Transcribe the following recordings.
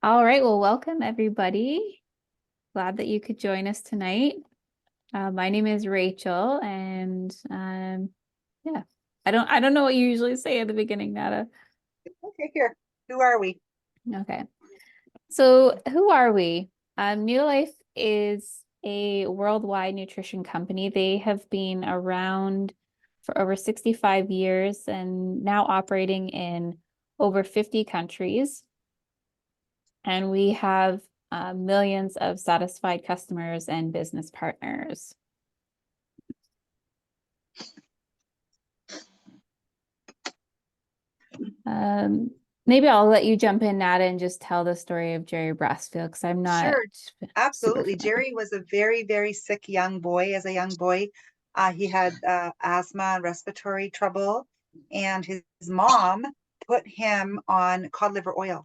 All right, well, welcome everybody. Glad that you could join us tonight. My name is Rachel, and yeah, I don't know what you usually say at the beginning, Nada. Okay, here. Who are we? Okay, so who are we? Neolife is a worldwide nutrition company. They have been around for over 65 years and now operating in over 50 countries. And we have millions of satisfied customers and business partners. Maybe I'll let you jump in, Nada, and just tell the story of Jerry Brassfield because I'm not Sure, super absolutely. familiar. Jerry was a very, very sick young boy. As a young boy, he had asthma and respiratory trouble, and his mom put him on cod liver oil.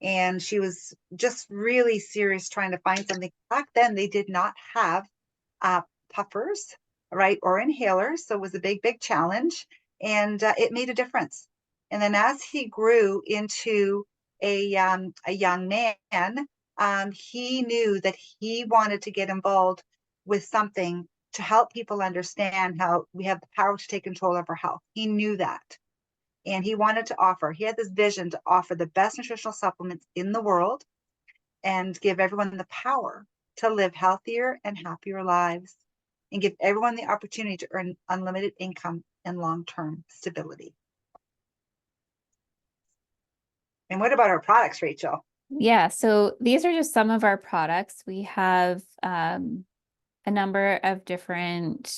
And she was just really serious trying to find something. Back then, they did not have uh, puffers, right, or inhalers. So it was a big, big challenge, and it made a difference. And then as he grew into a young man, he knew that he wanted to get involved with something to help people understand how we have the power to take control of our health. He knew that. And he wanted to offer, he had this vision to offer the best nutritional supplements in the world and give everyone the power to live healthier and happier lives and give everyone the opportunity to earn unlimited income and long-term stability. And what about our products, Rachel? Yeah, so these are just some of our products. We have a number of different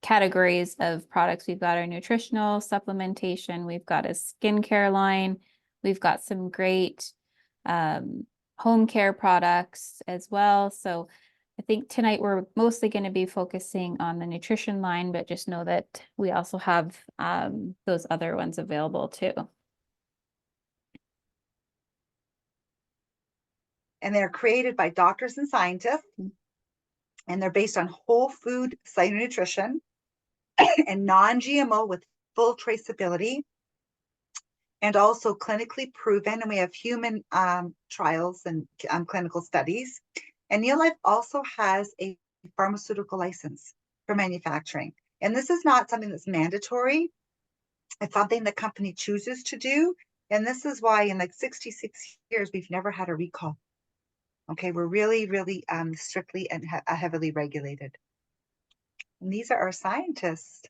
categories of products. We've got our nutritional supplementation, we've got a skincare line, we've got some great home care products as well. So I think tonight we're mostly going to be focusing on the nutrition line, but just know that we also have those other ones available too. And they're created by doctors and scientists, and they're based on whole food cytonutrition and non-GMO with full traceability and also clinically proven. And we have human trials and clinical studies. And Neolife also has a pharmaceutical license for manufacturing. And this is not something that's mandatory. It's something the company chooses to do. And this is why in like 66 years, we've never had a recall. Okay, we're really, really strictly and heavily regulated. And these are our scientists.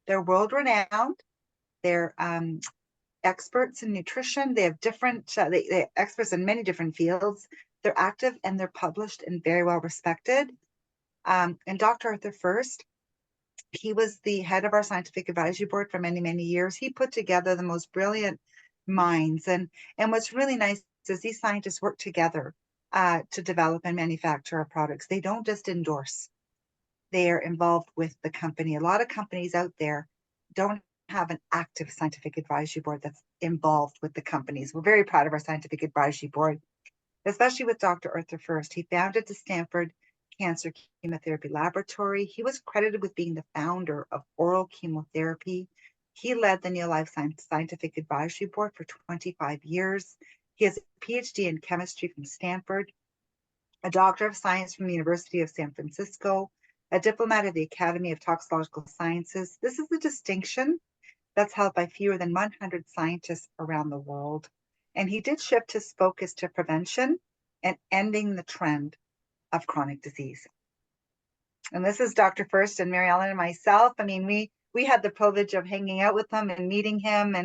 They're world renowned. They're experts in nutrition. They have different, they experts in many different fields. They're active and they're published and very well respected. And Dr. Arthur First, he was the head of our scientific advisory board for many, many years. He put together the most brilliant minds. And what's really nice is these scientists work together to develop and manufacture our products. They don't just endorse. They are involved with the company. A lot of companies out there don't have an active scientific advisory board that's involved with the companies. We're very proud of our scientific advisory board, especially with Dr. Arthur First. He founded the Stanford Cancer Chemotherapy Laboratory. He was credited with being the founder of oral chemotherapy. He led the Neolife Scientific Advisory Board for 25 years. He has a PhD in chemistry from Stanford, a Doctor of Science from the University of San Francisco, a diplomat of the Academy of Toxicological Sciences. This is a distinction that's held by fewer than 100 scientists around the world. And he did shift his focus to prevention and ending the trend of chronic disease. And this is Dr. First and Mary Ellen and myself. I mean, we had the privilege of hanging out with him and meeting him,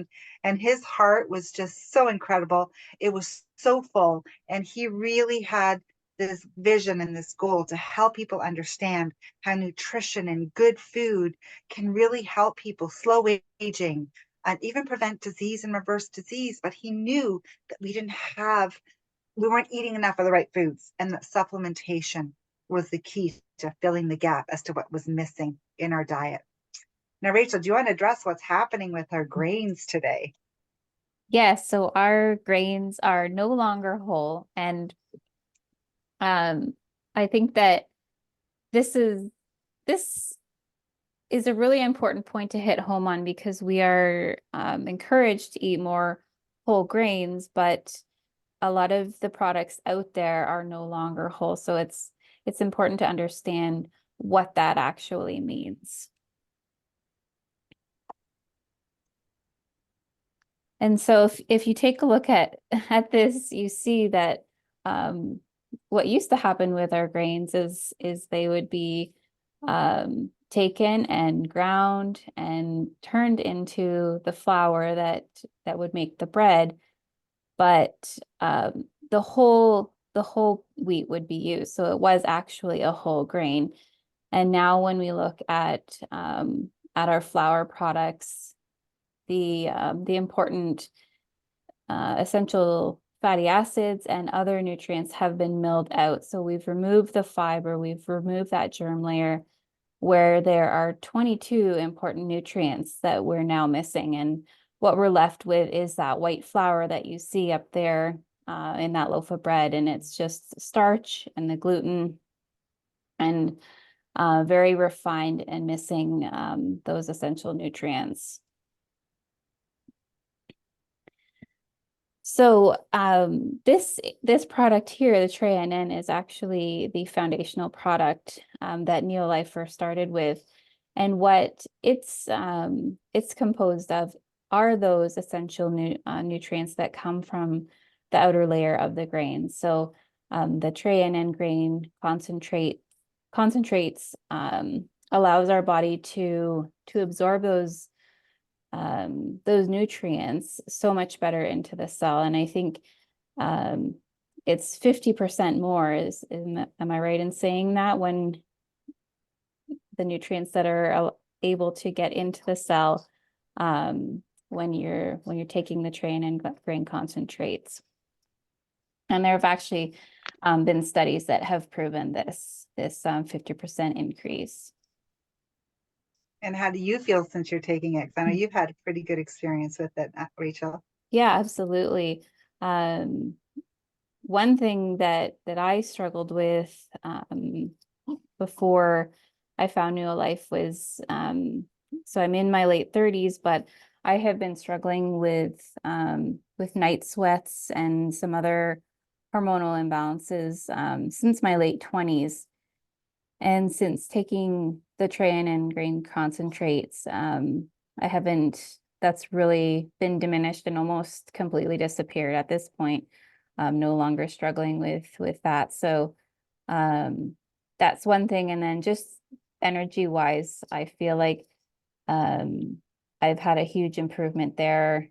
and his heart was just so incredible. It was so full, and he really had this vision and this goal to help people understand how nutrition and good food can really help people slow aging and even prevent disease and reverse disease. But he knew that we weren't eating enough of the right foods, and that supplementation was the key to filling the gap as to what was missing in our diet. Now, Rachel, do you want to address what's happening with our grains today? Yes, so our grains are no longer whole. And um, I think that this is a really important point to hit home on because we are encouraged to eat more whole grains, but a lot of the products out there are no longer whole. So it's important to understand what that actually means. And so if you take a look at this, you see that what used to happen with our grains is they would be taken and ground and turned into the flour that would make the bread, but the whole wheat would be used. So it was actually a whole grain. And now when we look at our flour products, the important essential fatty acids and other nutrients have been milled out. So we've removed the fiber, we've removed that germ layer, where there are 22 important nutrients that we're now missing. And what we're left with is that white flour that you see up there in that loaf of bread. And it's just starch and the gluten and very refined and missing those essential nutrients. So this product here, the Tray NN, is actually the foundational product that Neolife first started with. And what it's composed of are those essential nutrients that come from the outer layer of the grain. So the Tray NN grain concentrates allows our body to absorb those nutrients so much better into the cell. And I think it's 50% more am I right in saying that, when the nutrients that are able to get into the cell when you're taking the Tray and grain concentrates. And there have actually been studies that have proven this 50% increase. And how do you feel since you're taking it? 'Cause I know you've had a pretty good experience with it, Rachel. Yeah, absolutely. One thing that I struggled with before I found Neolife was so I'm in my late 30s, but I have been struggling with night sweats and some other hormonal imbalances since my late 20s. And since taking the Tray and grain concentrates, that's really been diminished and almost completely disappeared at this point. I'm no longer struggling with that. So that's one thing. And then just energy wise, I feel like I've had a huge improvement there,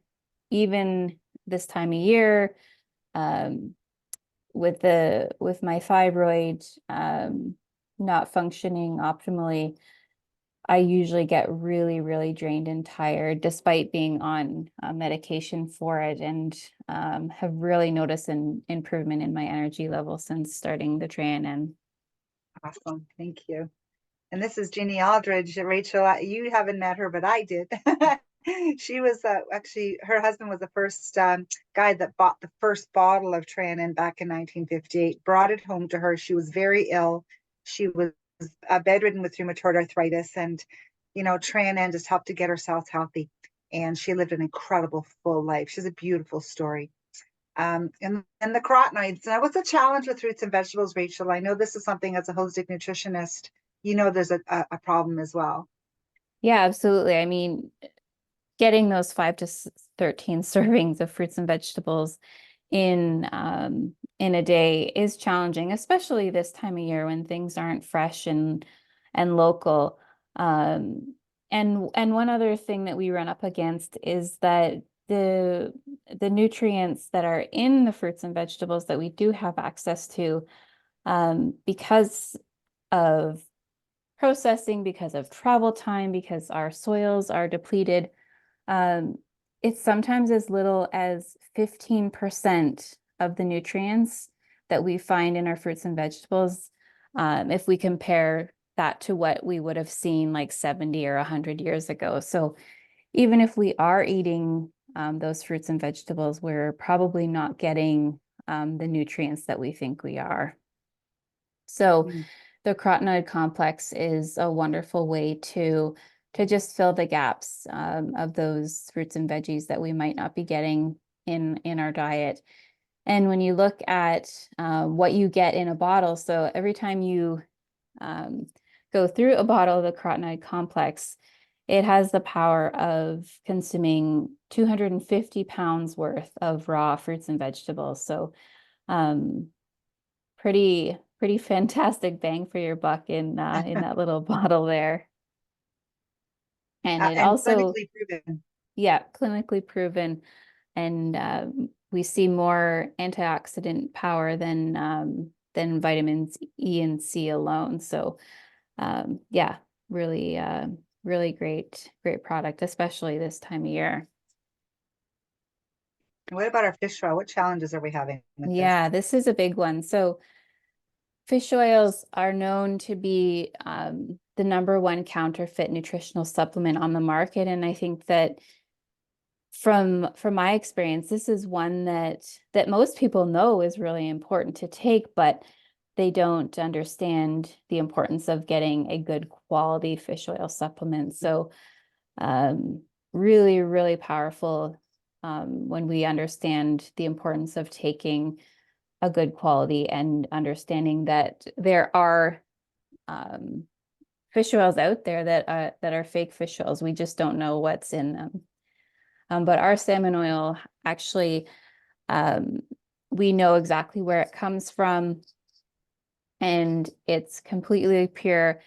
even this time of year, with my thyroid not functioning optimally. I usually get really, really drained and tired despite being on medication for it, and have really noticed an improvement in my energy level since starting the Tray NN. Awesome. Thank you. And this is Ginny Aldridge. Rachel, you haven't met her, but I did. She was actually, her husband was the first guy that bought the first bottle of Tray NN back in 1958, brought it home to her. She was very ill. She was bedridden with rheumatoid arthritis, and Tray NN just helped to get her cells healthy. And she lived an incredible full life. She's a beautiful story. And the carotenoids. Now, what's the challenge with fruits and vegetables, Rachel? I know this is something as a holistic nutritionist, there's a problem as well. Yeah, absolutely. I mean, getting those 5 to 13 servings of fruits and vegetables in a day is challenging, especially this time of year when things aren't fresh and local. And one other thing that we run up against is that the nutrients that are in the fruits and vegetables that we do have access to, because of processing, because of travel time, because our soils are depleted, it's sometimes as little as 15% of the nutrients that we find in our fruits and vegetables, if we compare that to what we would have seen like 70 or 100 years ago. So even if we are eating those fruits and vegetables, we're probably not getting the nutrients that we think we are. So the carotenoid complex is a wonderful way to just fill the gaps of those fruits and veggies that we might not be getting in our diet. And when you look at what you get in a bottle, so every time you go through a bottle of the carotenoid complex, it has the power of consuming 250 pounds worth of raw fruits and vegetables. So pretty fantastic bang for your buck in that little bottle there. And it And also, clinically proven. yeah, clinically proven. And we see more antioxidant power than vitamins E and C alone. So yeah, really really great product, especially this time of year. What about our fish oil? What challenges are we having with this? Yeah, this is a big one. So fish oils are known to be the #1 counterfeit nutritional supplement on the market, and I think that from my experience, this is one that most people know is really important to take, but they don't understand the importance of getting a good quality fish oil supplement. So really, really powerful when we understand the importance of taking a good quality and understanding that there are fish oils out there that are fake fish oils. We just don't know what's in them. But our salmon oil, actually, um, we know exactly where it comes from, and it's completely pure,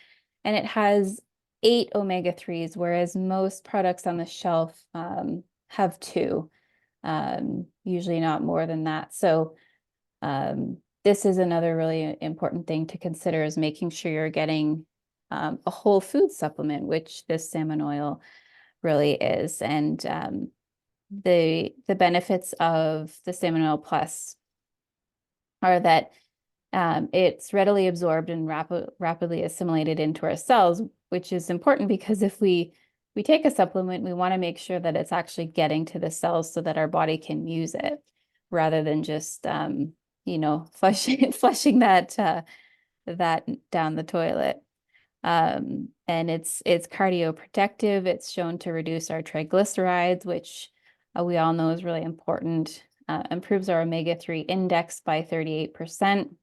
and it has 8 omega-3s, whereas most products on the shelf have 2, usually not more than that. So this is another really important thing to consider, is making sure you're getting a whole food supplement, which this salmon oil really is. And the benefits of the salmon oil plus are that it's readily absorbed and rapidly assimilated into our cells, which is important because if we take a supplement, we want to make sure that it's actually getting to the cells so that our body can use it, rather than just flushing that down the toilet. And it's cardioprotective. It's shown to reduce our triglycerides, which we all know is really important. Improves our omega-3 index by 38%.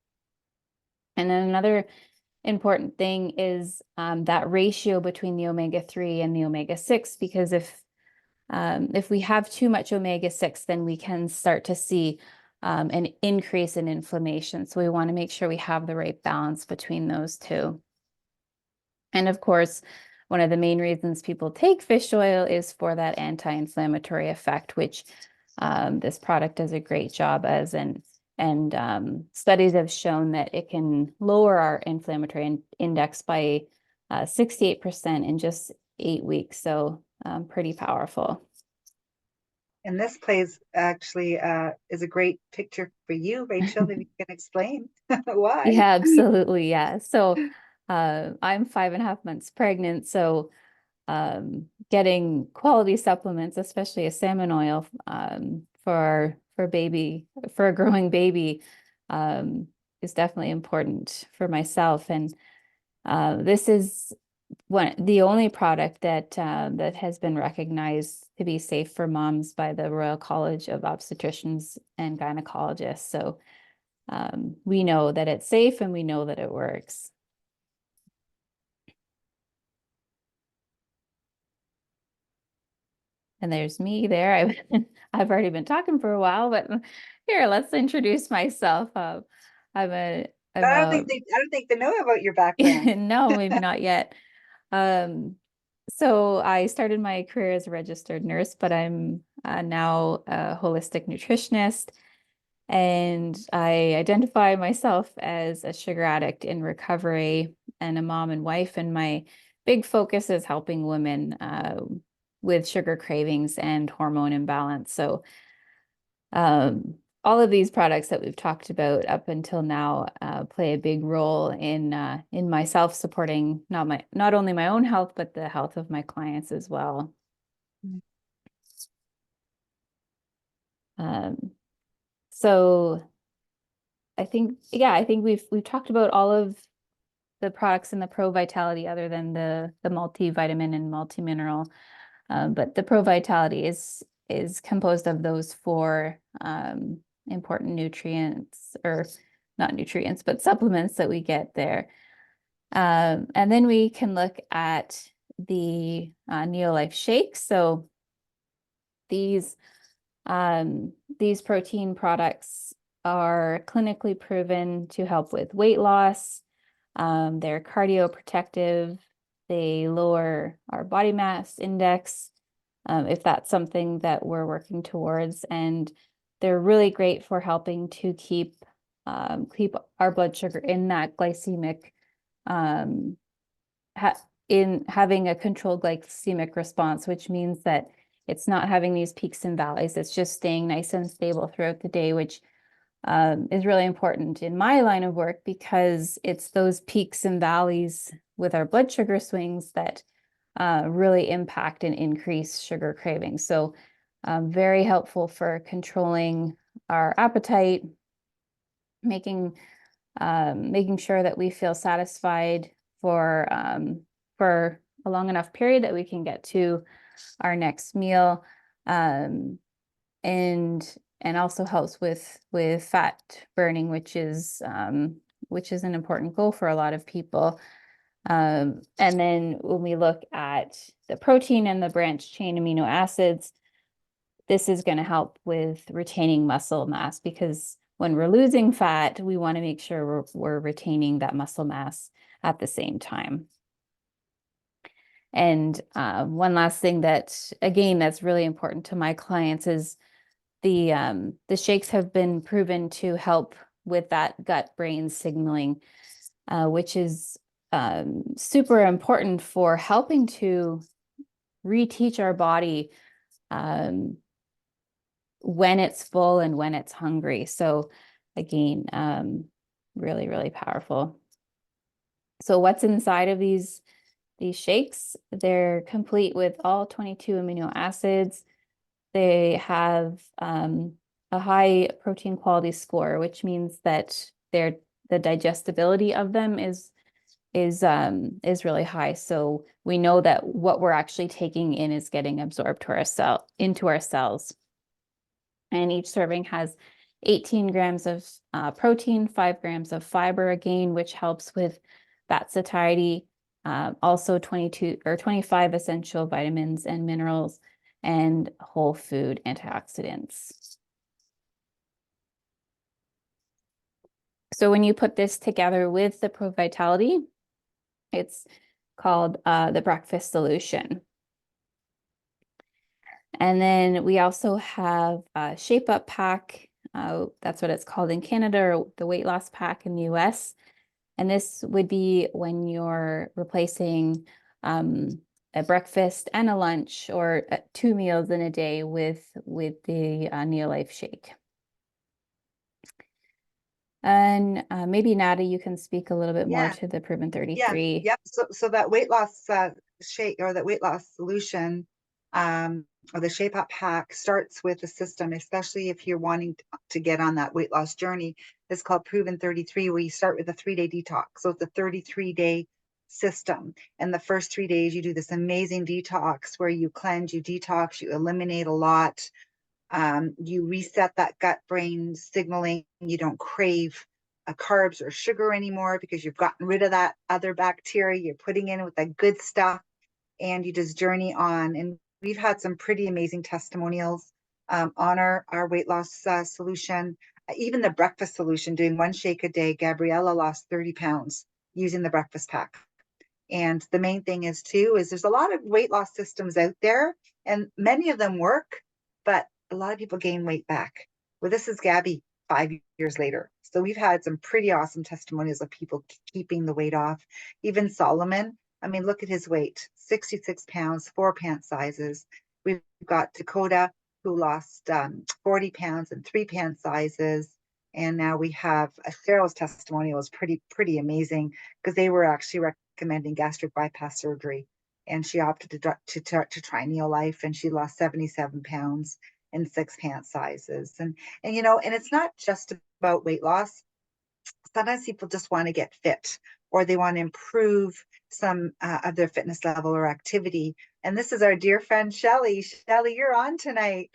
And then another important thing is that ratio between the omega-3 and the omega-6, because if we have too much omega-6, then we can start to see an increase in inflammation. So we want to make sure we have the right balance between those two. And of course, one of the main reasons people take fish oil is for that anti-inflammatory effect, which this product does a great job as. And studies have shown that it can lower our inflammatory index by 68% in just 8 weeks. So pretty powerful. And this plays actually is a great picture for you, Rachel, if you can explain why. Yeah, absolutely. Yeah. So I'm 5.5 months pregnant. So getting quality supplements, especially a salmon oil for a growing baby, is definitely important for myself. And this is the only product that has been recognized to be safe for moms by the Royal College of Obstetricians and Gynecologists. So we know that it's safe and we know that it works. And there's me there. I've already been talking for a while, but here, let's introduce myself. I'm a I don't think they know about your background. no, maybe not yet. Um, so I started my career as a registered nurse, but I'm now a holistic nutritionist, and I identify myself as a sugar addict in recovery and a mom and wife. And my big focus is helping women with sugar cravings and hormone imbalance. So all of these products that we've talked about up until now play a big role in myself supporting not only my own health, but the health of my clients as well. So I think we've talked about all of the products in the Pro Vitality, other than the multivitamin and multi-mineral. But the Pro Vitality is composed of those four important nutrients, or not nutrients, but supplements that we get there. And then we can look at the Neolife shakes. So these protein products are clinically proven to help with weight loss. They're cardioprotective. They lower our body mass index, if that's something that we're working towards. And they're really great for helping to keep our blood sugar in that glycemic, in having a controlled glycemic response, which means that it's not having these peaks and valleys. It's just staying nice and stable throughout the day, which is really important in my line of work, because it's those peaks and valleys with our blood sugar swings that really impact and increase sugar cravings. So very helpful for controlling our appetite, making sure that we feel satisfied for a long enough period that we can get to our next meal, and also helps with fat burning, which is an important goal for a lot of people. And then when we look at the protein and the branched chain amino acids, this is going to help with retaining muscle mass, because when we're losing fat, we want to make sure we're retaining that muscle mass at the same time. And one last thing that, again, that's really important to my clients is the shakes have been proven to help with that gut-brain signaling, which is super important for helping to reteach our body when it's full and when it's hungry. So again, really, really powerful. So what's inside of these shakes? They're complete with all 22 amino acids. They have a high protein quality score, which means that the digestibility of them is really high. So we know that what we're actually taking in is getting absorbed to into our cells. And each serving has 18 grams of protein, 5 grams of fiber, again, which helps with fat satiety. Also 22 or 25 essential vitamins and minerals, and whole food antioxidants. So when you put this together with the ProVitality, it's called the breakfast solution. And then we also have a Shape Up pack. That's what it's called in Canada, or the weight loss pack in the US. And this would be when you're replacing a breakfast and a lunch, or 2 meals in a day with the Neolife shake. And maybe Nada, you can speak a little bit more to the Proven 33. Yep. So that weight loss shake, or that weight loss solution, or the Shape Up pack, starts with a system, especially if you're wanting to get on that weight loss journey. It's called Proven 33, where you start with a 3-day detox. So it's a 33-day system. And the first 3 days, you do this amazing detox where you cleanse, you detox, you eliminate a lot. You reset that gut-brain signaling. You don't crave carbs or sugar anymore, because you've gotten rid of that other bacteria. You're putting in with that good stuff, and you just journey on. And we've had some pretty amazing testimonials on our weight loss solution. Even the breakfast solution, doing 1 shake a day, Gabriella lost 30 pounds using the breakfast pack. And the main thing is too, is there's a lot of weight loss systems out there, and many of them work, but a lot of people gain weight back. Well, this is Gabby 5 years later. So we've had some pretty awesome testimonials of people keeping the weight off. Even Solomon, I mean, look at his weight, 66 pounds, 4 pant sizes. We've got Dakota, who lost 40 pounds and 3 pant sizes. And now we have Cheryl's testimonial is pretty amazing, because they were actually recommending gastric bypass surgery, and she opted to try Neolife, and she lost 77 pounds in 6 pant sizes. And and it's not just about weight loss. Sometimes people just want to get fit, or they want to improve some of their fitness level or activity. And this is our dear friend Shelly. Shelly, you're on tonight.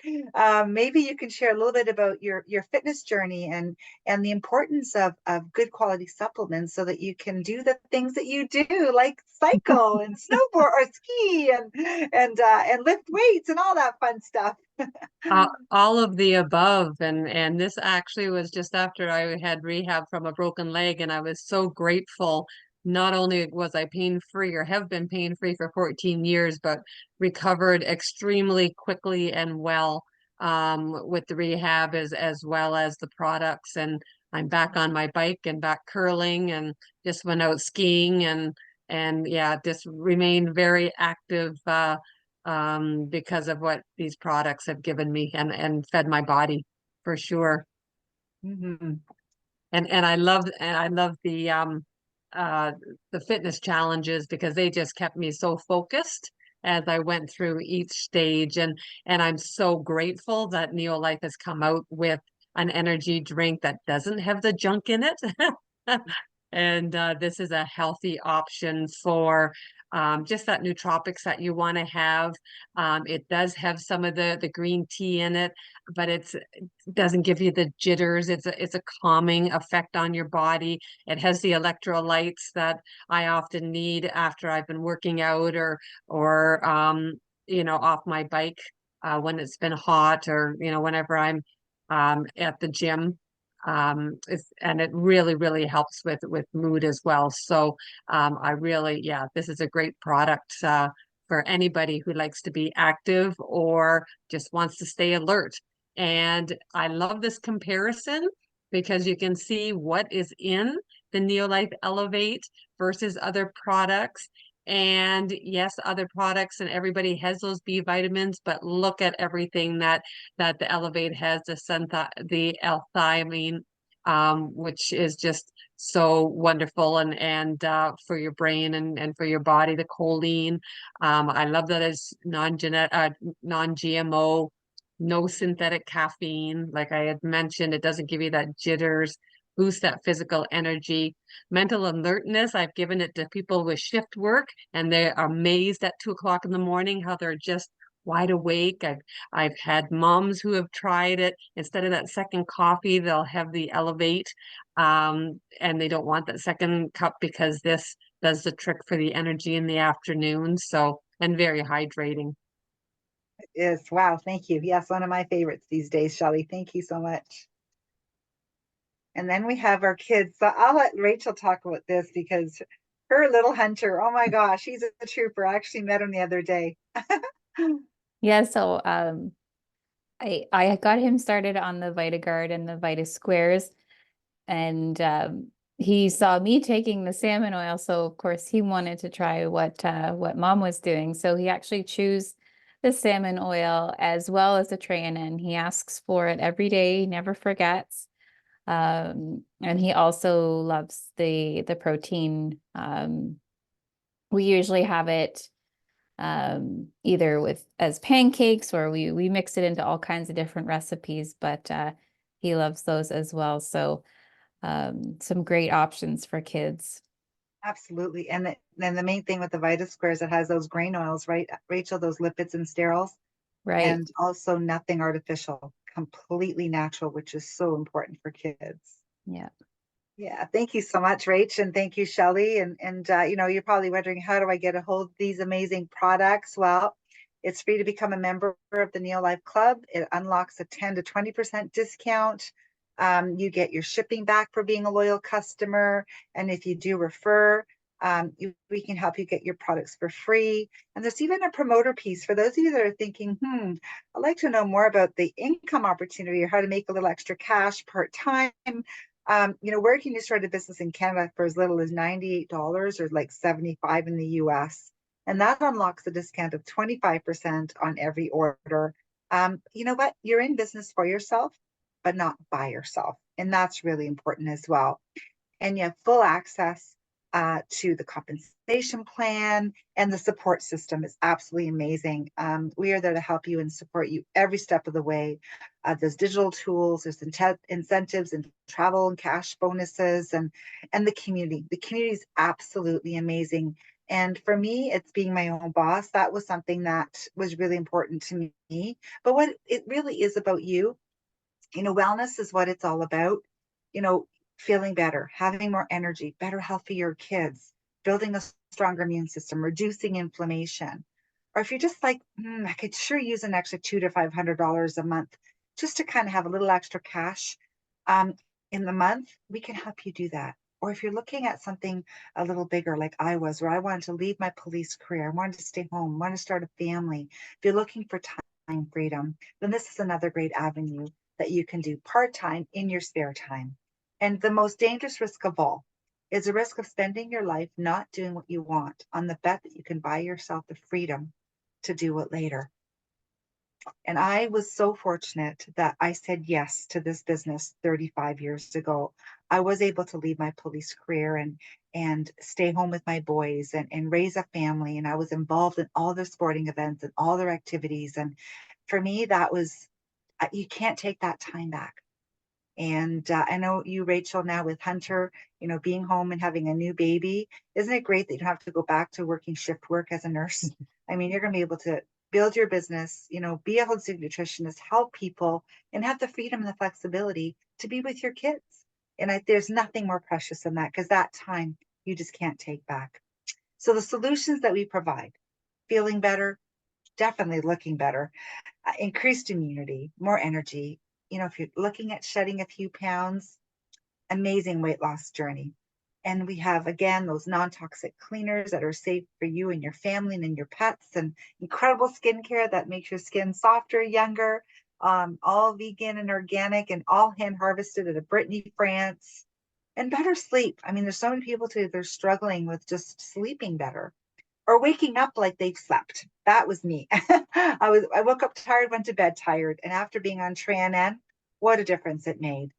Maybe you can share a little bit about your fitness journey and the importance of good quality supplements so that you can do the things that you do, like cycle and snowboard or ski and lift weights and all that fun stuff. All of the above, and this actually was just after I had rehab from a broken leg, and I was so grateful. Not only was I pain free or have been pain free for 14 years, but recovered extremely quickly and well with the rehab as well as the products. And I'm back on my bike and back curling, and just went out skiing and yeah, just remained very active. Because of what these products have given me and fed my body for sure. Mhm. And I love uh the fitness challenges because they just kept me so focused as I went through each stage, and I'm so grateful that Neolife has come out with an energy drink that doesn't have the junk in it. And this is a healthy option for just that nootropics that you want to have. It does have some of the green tea in it, but it doesn't give you the jitters. It's a calming effect on your body. It has the electrolytes that I often need after I've been working out or off my bike when it's been hot, or whenever I'm at the gym. And it really helps with mood as well. So I really, yeah, this is a great product for anybody who likes to be active or just wants to stay alert. And I love this comparison because you can see what is in the Neolife Elevate versus other products. And yes, other products and everybody has those B vitamins, but look at everything that the Elevate has, the L-thiamine, which is just so wonderful and for your brain and for your body, the choline. I love that it's non-GMO, no synthetic caffeine. Like I had mentioned, it doesn't give you that jitters, boost that physical energy. Mental alertness, I've given it to people with shift work, and they're amazed at 2 o'clock in the morning how they're just wide awake. I've had moms who have tried it. Instead of that second coffee, they'll have the Elevate, and they don't want that second cup because this does the trick for the energy in the afternoon. So, and very hydrating. Is wow, thank you. Yes, one of my favorites these days, Shelly. Thank you so much. And then we have our kids. So I'll let Rachel talk about this because her little hunter, oh my gosh, he's a trooper. I actually met him the other day. Yeah, so I got him started on the VitaGuard and the Vita Squares, and he saw me taking the salmon oil, so of course he wanted to try what mom was doing. So he actually chews the salmon oil as well as the Treonin. He asks for it every day, he never forgets. And he also loves the protein. We usually have it either with as pancakes, or we mix it into all kinds of different recipes, but he loves those as well. So some great options for kids. Absolutely. And then the main thing with the Vita Squares, it has those grain oils, right, Rachel, those lipids and sterols, Right. and also nothing artificial, completely natural, which is so important for kids. Yeah. Yeah, thank you so much, Rach, and thank you, Shelly. And you're probably wondering, how do I get a hold of these amazing products? Well, it's free to become a member of the Neolife Club. It unlocks a 10 to 20% discount. You get your shipping back for being a loyal customer. And if you do refer, we can help you get your products for free. And there's even a promoter piece for those of you that are thinking, I'd like to know more about the income opportunity or how to make a little extra cash part-time. Where can you start a business in Canada for as little as $98 or like $75 in the US? And that unlocks a discount of 25% on every order. You know what? You're in business for yourself, but not by yourself. And that's really important as well. And you have full access to the compensation plan, and the support system is absolutely amazing. We are there to help you and support you every step of the way. There's digital tools, there's incentives and travel and cash bonuses, and the community. The community is absolutely amazing. And for me, it's being my own boss. That was something that was really important to me. But what it really is about you, wellness is what it's all about. You know, feeling better, having more energy, better health for your kids, building a stronger immune system, reducing inflammation. Or if you're just like, I could sure use an extra $200 to $500 a month just to kind of have a little extra cash um, in the month, we can help you do that. Or if you're looking at something a little bigger, like I was, where I wanted to leave my police career, I wanted to stay home, want to start a family. If you're looking for time freedom, then this is another great avenue that you can do part-time in your spare time. And the most dangerous risk of all is the risk of spending your life not doing what you want on the bet that you can buy yourself the freedom to do it later. And I was so fortunate that I said yes to this business 35 years ago. I was able to leave my police career and stay home with my boys and raise a family. And I was involved in all their sporting events and all their activities. And for me, that was, you can't take that time back. And I know you, Rachel, now with Hunter, being home and having a new baby, isn't it great that you don't have to go back to working shift work as a nurse? I mean, you're going to be able to build your business, be a holistic nutritionist, help people, and have the freedom and the flexibility to be with your kids. And there's nothing more precious than that, because that time you just can't take back. So the solutions that we provide, feeling better, definitely looking better, increased immunity, more energy. If you're looking at shedding a few pounds, amazing weight loss journey. And we have, again, those non-toxic cleaners that are safe for you and your family and your pets, and incredible skincare that makes your skin softer, younger, all vegan and organic and all hand harvested at a Brittany, France. And better sleep. I mean, there's so many people today, they're struggling with just sleeping better or waking up like they've slept. That was me. I woke up tired, went to bed tired. And after being on Tran, what a difference it made.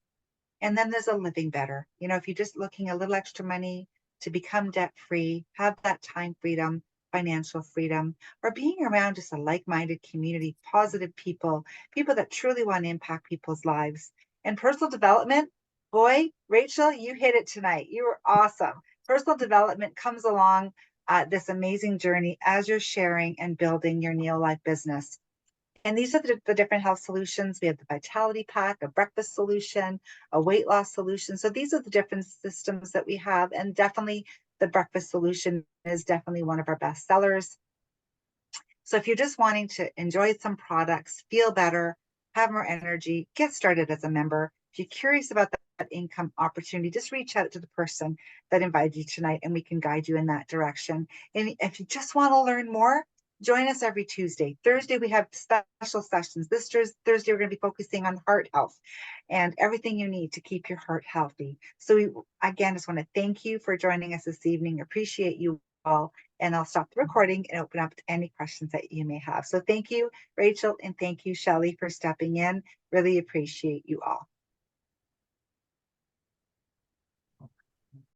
And then there's a living better. If you're just looking a little extra money to become debt free, have that time freedom, financial freedom, or being around just a like-minded community, positive people that truly want to impact people's lives. And personal development, boy, Rachel, you hit it tonight. You were awesome. Personal development comes along this amazing journey as you're sharing and building your Neolife business. And these are the different health solutions. We have the Vitality Pack, a breakfast solution, a weight loss solution. So these are the different systems that we have. And definitely the breakfast solution is definitely one of our best sellers. So if you're just wanting to enjoy some products, feel better, have more energy, get started as a member. If you're curious about that income opportunity, just reach out to the person that invited you tonight and we can guide you in that direction. And if you just want to learn more, join us every Tuesday. Thursday, we have special sessions. This Thursday, we're going to be focusing on heart health and everything you need to keep your heart healthy. So we, again, just want to thank you for joining us this evening. Appreciate you all. And I'll stop the recording and open up to any questions that you may have. So thank you, Rachel, and thank you, Shelley, for stepping in. Really appreciate you all.